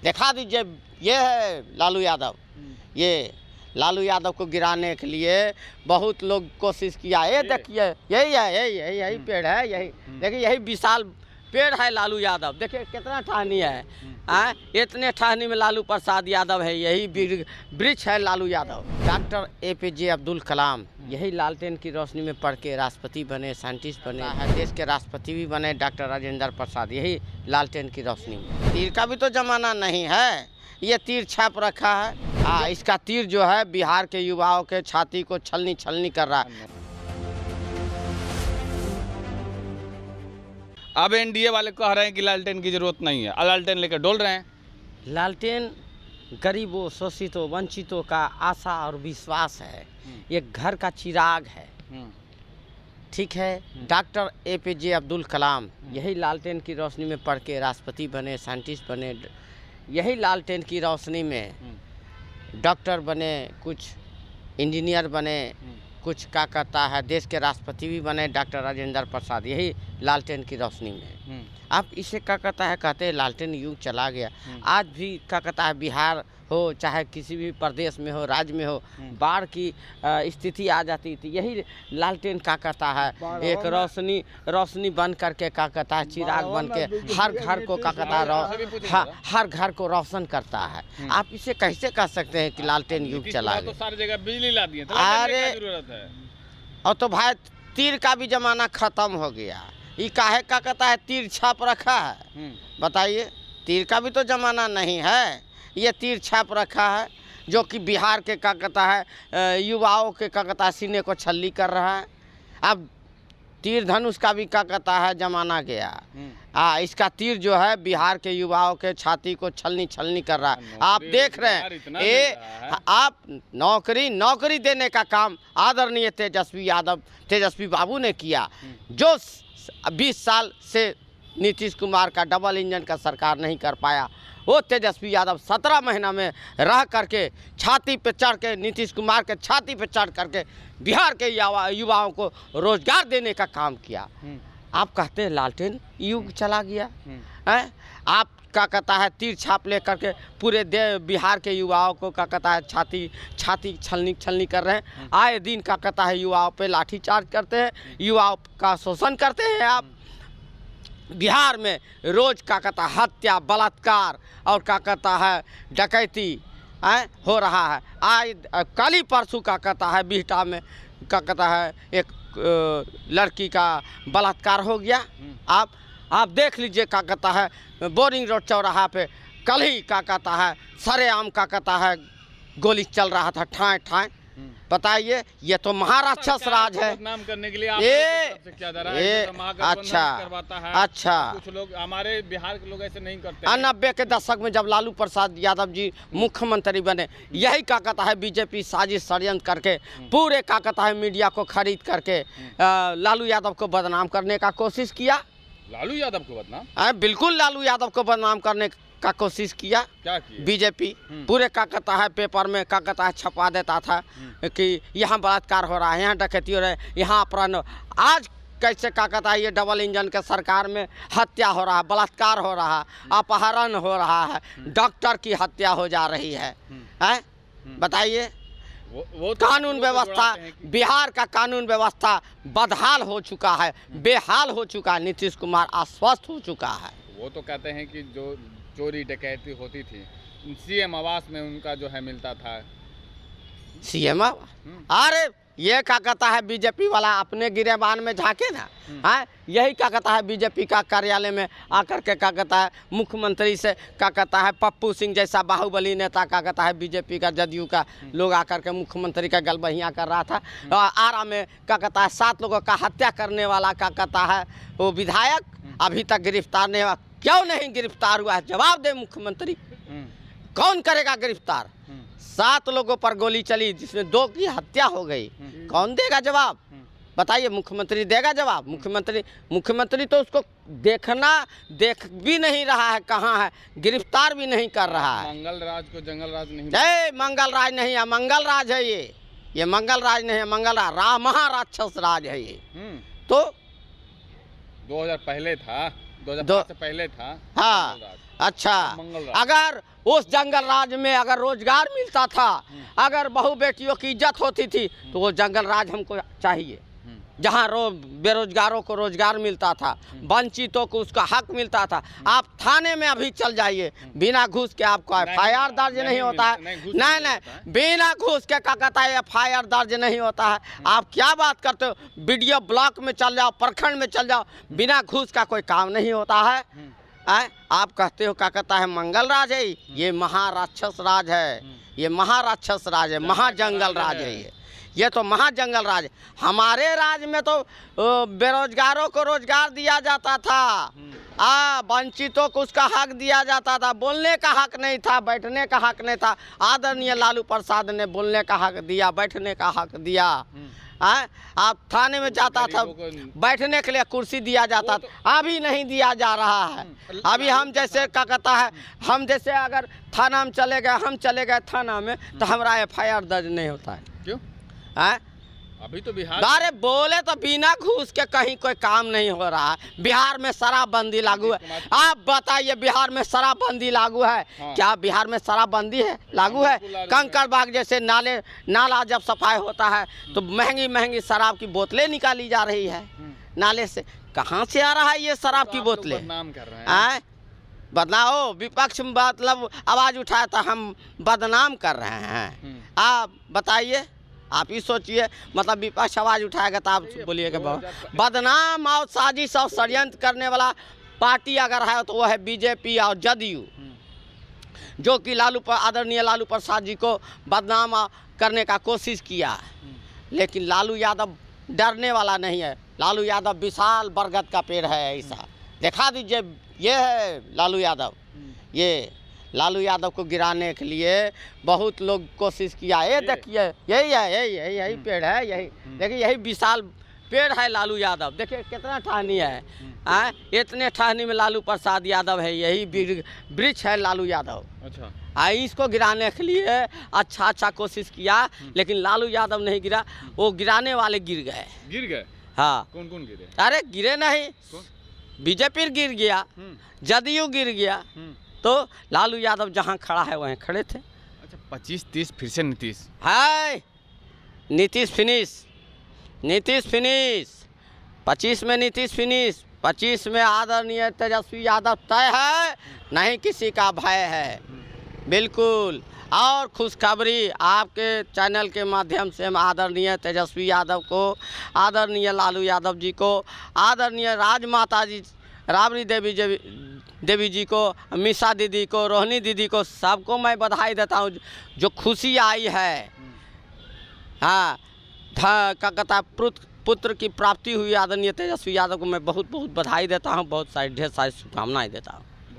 दिखा दीजिए। ये है लालू यादव। ये लालू यादव को गिराने के लिए बहुत लोग कोशिश किया। ये देखिए, यही है, यही पेड़ है। यही देखिए, यही विशाल पेड़ है लालू यादव। देखिए कितना टहनी है। इतने टहनी में लालू प्रसाद यादव है। यही वृक्ष है लालू यादव। डॉक्टर APJ अब्दुल कलाम यही लालटेन की रोशनी में पढ़ के राष्ट्रपति बने, साइंटिस्ट बने है, देश के राष्ट्रपति भी बने डॉक्टर राजेंद्र प्रसाद, यही लालटेन की रोशनी में। तीर का भी तो जमाना नहीं है। ये तीर छाप रखा है। इसका तीर जो है बिहार के युवाओं के छाती को छलनी छलनी कर रहा है। अब NDA वाले कह रहे हैं कि लालटेन की जरूरत नहीं है, लालटेन लेकर डोल रहे हैं। लालटेन गरीबों, शोषितों, वंचितों का आशा और विश्वास है। ये घर का चिराग है। ठीक है। डॉक्टर APJ अब्दुल कलाम यही लालटेन की रोशनी में पढ़ के राष्ट्रपति बने, साइंटिस्ट बने, यही लालटेन की रोशनी में डॉक्टर बने, कुछ इंजीनियर बने, कुछ क्या कहता है देश के राष्ट्रपति भी बने डॉक्टर राजेंद्र प्रसाद, यही लालटेन की रोशनी में। आप इसे क्या कहता है, कहते हैं लालटेन युग चला गया। आज भी क्या कहता है बिहार हो चाहे किसी भी प्रदेश में हो, राज्य में हो, बाढ़ की स्थिति आ जाती थी, यही लालटेन क्या कहता है एक रोशनी बन करके क्या कहता है चिराग बन के हर घर को क्या कहता है हर घर को रोशन करता है। आप इसे कैसे कह सकते हैं कि लालटेन युग चला गया? तो सारी जगह बिजली ला दी है, अरे जरूरत है। और तो भाई तीर का भी जमाना खत्म हो गया। ये काहे का कहता है तीर छाप रखा है? बताइए, तीर का भी तो जमाना नहीं है। ये तीर छाप रखा है जो कि बिहार के क्या कहता है युवाओं के क्या कहता है सीने को छल्ली कर रहा है। अब तीर धनुष का भी क्या कहता है जमाना गया। इसका तीर जो है बिहार के युवाओं के छाती को छलनी छलनी कर रहा है। आप देख रहे हैं आप नौकरी देने का काम आदरणीय तेजस्वी बाबू ने किया, जो 20 साल से नीतीश कुमार का डबल इंजन का सरकार नहीं कर पाया। वो तेजस्वी यादव 17 महीना में रह करके छाती पे चढ़ के नीतीश कुमार के छाती पे चढ़ करके बिहार के युवाओं को रोजगार देने का काम किया। आप कहते हैं लालटेन युग चला गया है? आप क्या कहता है तीर छाप ले करके पूरे बिहार के युवाओं को क्या कहता है छाती छलनी कर रहे हैं। आए दिन क्या कहता है युवाओं पे लाठीचार्ज करते हैं, युवाओं का शोषण करते हैं। आप बिहार में रोज क्या कहता है हत्या, बलात्कार और क्या कहता है डकैती हो रहा है। आज कल ही परसों क्या कहता है बिहटा में क्या कहता है एक लड़की का बलात्कार हो गया। आप देख लीजिए क्या कहता है बोरिंग रोड चौराहा पे कल ही क्या कहता है सरेआम क्या कहता है गोली चल रहा था ठाए ठाए। बताइए, ये तो महाराक्षस राज है। नाम करने के लिए आप से क्या जा रहा है? अच्छा कुछ लोग हमारे बिहार के लोग ऐसे नहीं करते। 90 के दशक में जब लालू प्रसाद यादव जी मुख्यमंत्री बने, यही क्या कहता है बीजेपी साजिश षड्यंत्र करके पूरे क्या कहता है मीडिया को खरीद करके लालू यादव को बदनाम करने का कोशिश किया। लालू यादव को बदनाम? बिल्कुल लालू यादव को बदनाम करने का कोशिश किया। क्या किया? बीजेपी पूरे क्या कहता है पेपर में क्या कहता है छपा देता था कि यहाँ बलात्कार हो रहा है, यहाँ डकैती हो रहा है, यहाँ अपराध। आज कैसे क्या कहता है ये डबल इंजन के सरकार में हत्या हो रहा है, बलात्कार हो रहा है, अपहरण हो रहा है, डॉक्टर की हत्या हो जा रही है। बताइए, वो कानून व्यवस्था बिहार का कानून व्यवस्था बदहाल हो चुका है, बेहाल हो चुका है। नीतीश कुमार अस्वस्थ हो चुका है। वो तो कहते हैं कि जो चोरी डकैती होती थी CM आवास में उनका जो है मिलता था। CM अरे ये क्या कहता है बीजेपी वाला अपने गिरेबान में झांके ना। यही क्या कहता है बीजेपी का कार्यालय में आकर के क्या कहता है मुख्यमंत्री से क्या कहता है पप्पू सिंह जैसा बाहुबली नेता क्या कहता है बीजेपी का जदयू का लोग आकर के मुख्यमंत्री का गलबहियाँ कर रहा था। आरा में क्या कहता है 7 लोगों का हत्या करने वाला क्या कहता है वो विधायक अभी तक गिरफ्तार नहीं हुआ। क्यों नहीं गिरफ्तार हुआ है? जवाब दे मुख्यमंत्री। कौन करेगा गिरफ्तार? 7 लोगों पर गोली चली जिसमें 2 की हत्या हो गई। कौन देगा जवाब? बताइए, मुख्यमंत्री देगा जवाब? मुख्यमंत्री तो उसको देख भी नहीं रहा है, कहाँ है, गिरफ्तार भी नहीं कर रहा है। मंगल राज को जंगल राज नहीं, मंगल राज नहीं है, मंगल राज है ये मंगल राज नहीं है, मंगल राज महाराक्षस राज है ये। तो 2000 पहले था, 2005 से पहले था। हाँ, अच्छा, मंगल राज। अगर उस जंगल राज में अगर रोजगार मिलता था, अगर बहू बेटियों की इज्जत होती थी, तो वो जंगल राज हमको चाहिए, जहाँ बेरोजगारों को रोजगार मिलता था, वंचितों को उसका हक मिलता था। आप थाने में अभी चल जाइए, बिना घूस के आपको FIR दर्ज नहीं होता है। नहीं, बिना घूस के क्या कहता है FIR दर्ज नहीं होता है। आप क्या बात करते हो? BDO ब्लॉक में चल जाओ, प्रखंड में चल जाओ, बिना घूस का कोई काम नहीं होता है। आप कहते हो क्या कहता है मंगल राज है, ये महाराक्षस राज है, ये महाराक्षस राज है, महाजंगल राज है, ये तो महाजंगल राज है। हमारे राज में तो बेरोजगारों को रोजगार दिया जाता था, वंचितों को उसका हक दिया जाता था, बोलने का हक नहीं था, बैठने का हक नहीं था। आदरणीय लालू प्रसाद ने बोलने का हक दिया, बैठने का हक दिया। आप थाने में जाता था, बैठने के लिए कुर्सी दिया जाता था, अभी नहीं दिया जा रहा है। अभी हम जैसे क्या कहता है, हम जैसे अगर थाना में चले गए, हम चले गए थाना में, तो हमारा FIR दर्ज नहीं होता है। क्यों? अभी तो बिहार, अरे बोले तो बिना घूस के कहीं कोई काम नहीं हो रहा है। बिहार में शराबबंदी लागू है। आप बताइए, बिहार में शराबबंदी लागू है? क्या बिहार में शराबबंदी है, लागू है? कंकड़ बाग जैसे नाला जब सफाई होता है तो महंगी महंगी शराब की बोतलें निकाली जा रही है नाले से। कहाँ से आ रहा है ये शराब की बोतलें? बदनाम कर रहे हैं। बदनाओ, विपक्ष मतलब आवाज़ उठाया था, हम बदनाम कर रहे हैं। आप बताइए, आप ही सोचिए, मतलब विपक्ष आवाज़ उठाएगा तो आप बोलिएगा बदनाम और साजिश और षड्यंत्र करने वाला पार्टी अगर है तो वो है BJP और JDU, जो कि आदरणीय लालू प्रसाद जी को बदनाम करने का कोशिश किया। लेकिन लालू यादव डरने वाला नहीं है। लालू यादव विशाल बरगद का पेड़ है, ऐसा दिखा दीजिए, ये है लालू यादव। ये लालू यादव को गिराने के लिए बहुत लोग कोशिश किया। ये देखिए, यही है, यही पेड़ है, यही देखिए, यही विशाल पेड़ है लालू यादव। देखिए कितना टहनी है, इतने टहनी में लालू प्रसाद यादव है, यही वृक्ष है लालू यादव। अच्छा, इसको गिराने के लिए अच्छा कोशिश किया, लेकिन लालू यादव नहीं गिरा, वो गिराने वाले गिर गए। हाँ, कौन गिरे? अरे गिरे नहीं, BJP गिर गया, JDU गिर गया, तो लालू यादव जहाँ खड़ा है वहीं खड़े थे। अच्छा, 25-30 फिर से नीतीश है, नीतीश फिनिश, 25 में नीतीश फिनिश, 25 में आदरणीय तेजस्वी यादव तय है, नहीं किसी का भय है, बिल्कुल। और खुशखबरी आपके चैनल के माध्यम से हम आदरणीय तेजस्वी यादव को, आदरणीय लालू यादव जी को, आदरणीय राजमाता जी राबड़ी देवी जी को, मीसा दीदी को, रोहिणी दीदी को, सबको मैं बधाई देता हूँ। जो खुशी आई है, हाँ, क्या कहता है, पुत्र की प्राप्ति हुई आदरणीय तेजस्वी यादव को मैं बहुत बहुत बधाई देता हूँ, बहुत सारी ढेर सारी शुभकामनाएं देता हूँ।